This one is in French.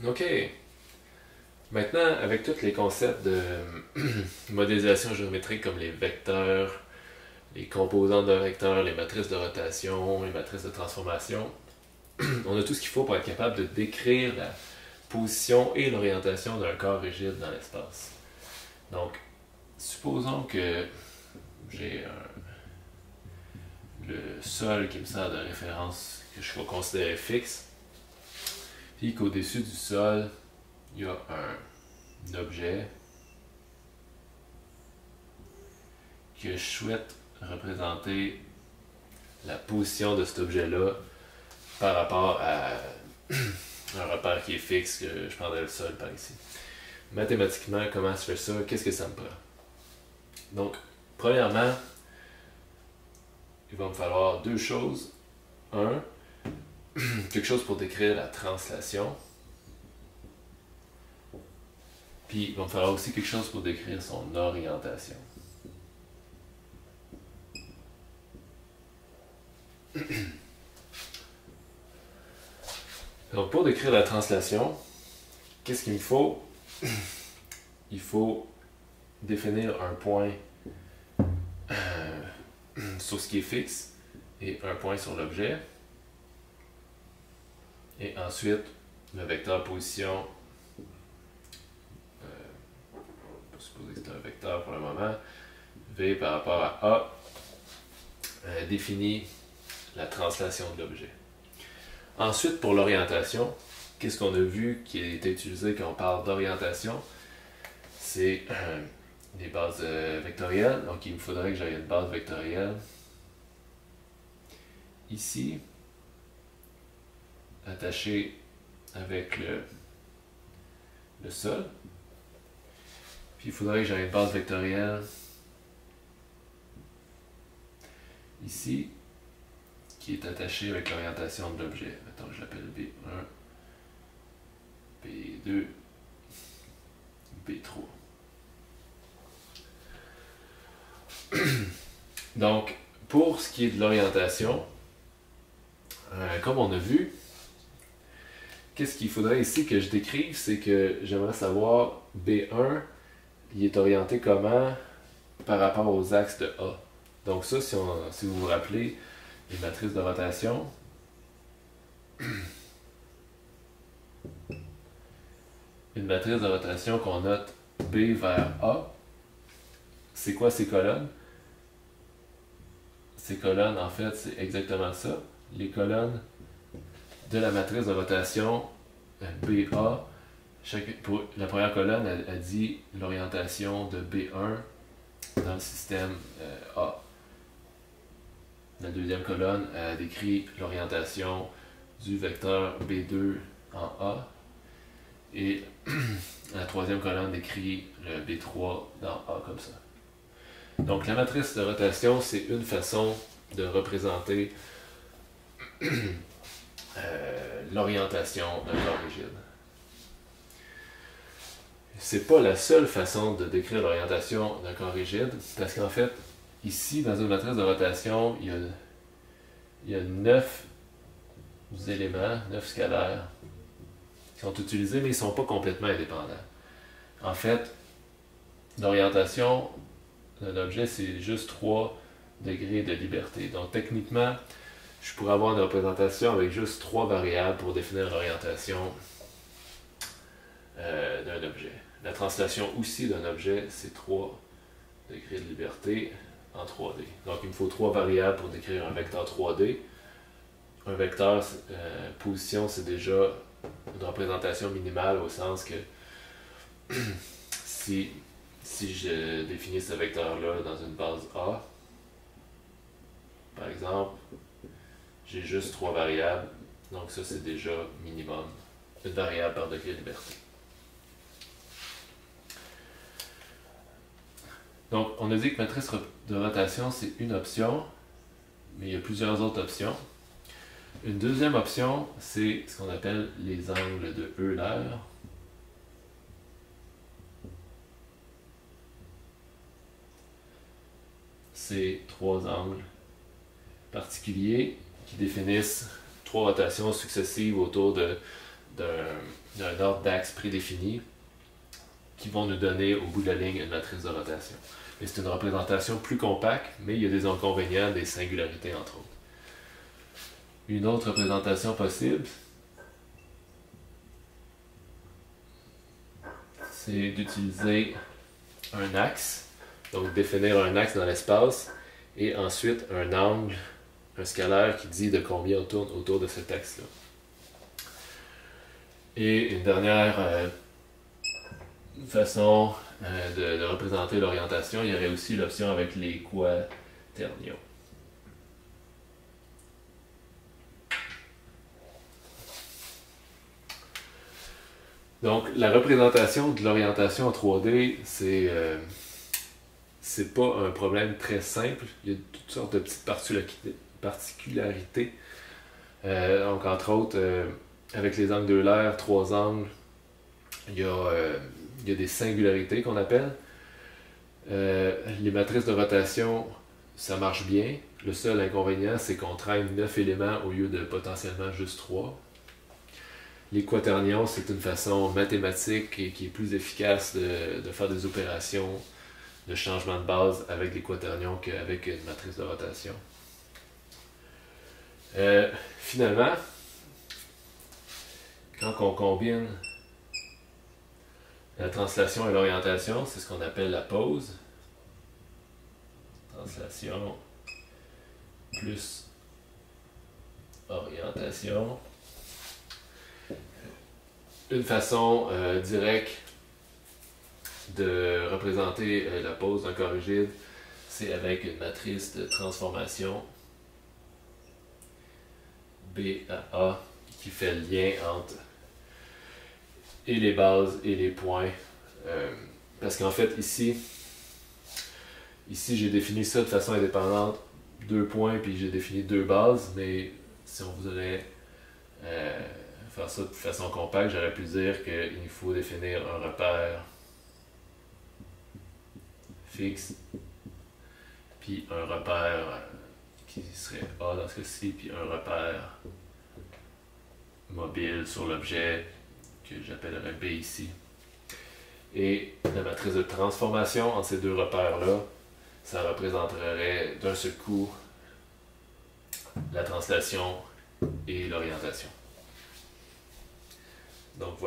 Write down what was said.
OK. Maintenant, avec tous les concepts de modélisation géométrique comme les vecteurs, les composantes d'un vecteur, les matrices de rotation, les matrices de transformation, on a tout ce qu'il faut pour être capable de décrire la position et l'orientation d'un corps rigide dans l'espace. Donc, supposons que j'ai le sol qui me sert de référence que je vais considérer fixe, puis qu'au-dessus du sol, il y a un objet que je souhaite représenter la position de cet objet-là par rapport à un repère qui est fixe, que je prendrais le sol par ici. Mathématiquement, comment je fais ça? Qu'est-ce que ça me prend? Donc, premièrement, il va me falloir deux choses. Un, quelque chose pour décrire la translation. Puis, il va me falloir aussi quelque chose pour décrire son orientation. Donc, pour décrire la translation, qu'est-ce qu'il me faut? Il faut définir un point sur ce qui est fixe et un point sur l'objet. Et ensuite, le vecteur position, on va supposer que c'est un vecteur pour le moment, V par rapport à A, définit la translation de l'objet. Ensuite, pour l'orientation, qu'est-ce qu'on a vu qui a été utilisé quand on parle d'orientation? C'est des bases vectorielles. Donc, il me faudrait que j'aille une base vectorielle ici, attachée avec le sol. Puis, il faudrait que j'aille une base vectorielle ici, qui est attachée avec l'orientation de l'objet. Mettons que je l'appelle B1, B2, B3. Donc, pour ce qui est de l'orientation, comme on a vu, qu'est-ce qu'il faudrait ici que je décrive, c'est que j'aimerais savoir B1, il est orienté comment par rapport aux axes de A. Donc ça, si vous vous rappelez les matrices de rotation, une matrice de rotation qu'on note B vers A, c'est quoi ces colonnes? Ces colonnes, en fait, c'est exactement ça. Les colonnes de la matrice de rotation BA, pour la première colonne, elle dit l'orientation de B1 dans le système A. La deuxième colonne, elle décrit l'orientation du vecteur B2 en A. Et la troisième colonne décrit le B3 dans A comme ça. Donc la matrice de rotation, c'est une façon de représenter l'orientation d'un corps rigide. C'est pas la seule façon de décrire l'orientation d'un corps rigide, parce qu'en fait, ici, dans une matrice de rotation, il y a 9 éléments, 9 scalaires qui sont utilisés, mais ils ne sont pas complètement indépendants. En fait, l'orientation d'un objet, c'est juste 3 degrés de liberté. Donc techniquement, je pourrais avoir une représentation avec juste 3 variables pour définir l'orientation d'un objet. La translation aussi d'un objet, c'est 3 degrés de liberté en 3D. Donc il me faut 3 variables pour décrire un vecteur 3D. Un vecteur position, c'est déjà une représentation minimale au sens que si je définis ce vecteur-là dans une base A, par exemple, j'ai juste 3 variables, donc ça c'est déjà minimum, une variable par degré de liberté. Donc on a dit que matrice de rotation c'est une option, mais il y a plusieurs autres options. Une deuxième option, c'est ce qu'on appelle les angles de Euler. C'est 3 angles particuliers qui définissent 3 rotations successives autour Il y a un ordre d'axes prédéfini qui vont nous donner au bout de la ligne une matrice de rotation. Mais c'est une représentation plus compacte, mais il y a des inconvénients, des singularités entre autres. Une autre représentation possible, c'est d'utiliser un axe, donc définir un axe dans l'espace, et ensuite un angle, un scalaire qui dit de combien on tourne autour de cet axe-là. Et une dernière façon de représenter l'orientation, il y aurait aussi l'option avec les quaternions. Donc, la représentation de l'orientation en 3D, c'est pas un problème très simple. Il y a toutes sortes de petites particularités. Donc, entre autres, avec les angles d'Euler, 3 angles, il y a des singularités qu'on appelle. Les matrices de rotation, ça marche bien. Le seul inconvénient, c'est qu'on traîne 9 éléments au lieu de potentiellement juste 3. Les quaternions, c'est une façon mathématique et qui est plus efficace de faire des opérations de changement de base avec les quaternions qu'avec une matrice de rotation. Finalement, quand on combine la translation et l'orientation, c'est ce qu'on appelle la pose. Translation plus orientation. Une façon directe de représenter la pose d'un corps rigide, c'est avec une matrice de transformation BAA qui fait le lien entre et les bases et les points. Parce qu'en fait, ici j'ai défini ça de façon indépendante, 2 points, puis j'ai défini 2 bases, mais si on voudrait faire ça de façon compacte, j'aurais pu dire qu'il faut définir un repère fixe, puis un repère qui serait A dans ce cas-ci, puis un repère mobile sur l'objet que j'appellerais B ici. Et la matrice de transformation entre ces deux repères-là, ça représenterait d'un seul coup la translation et l'orientation. Donc voilà.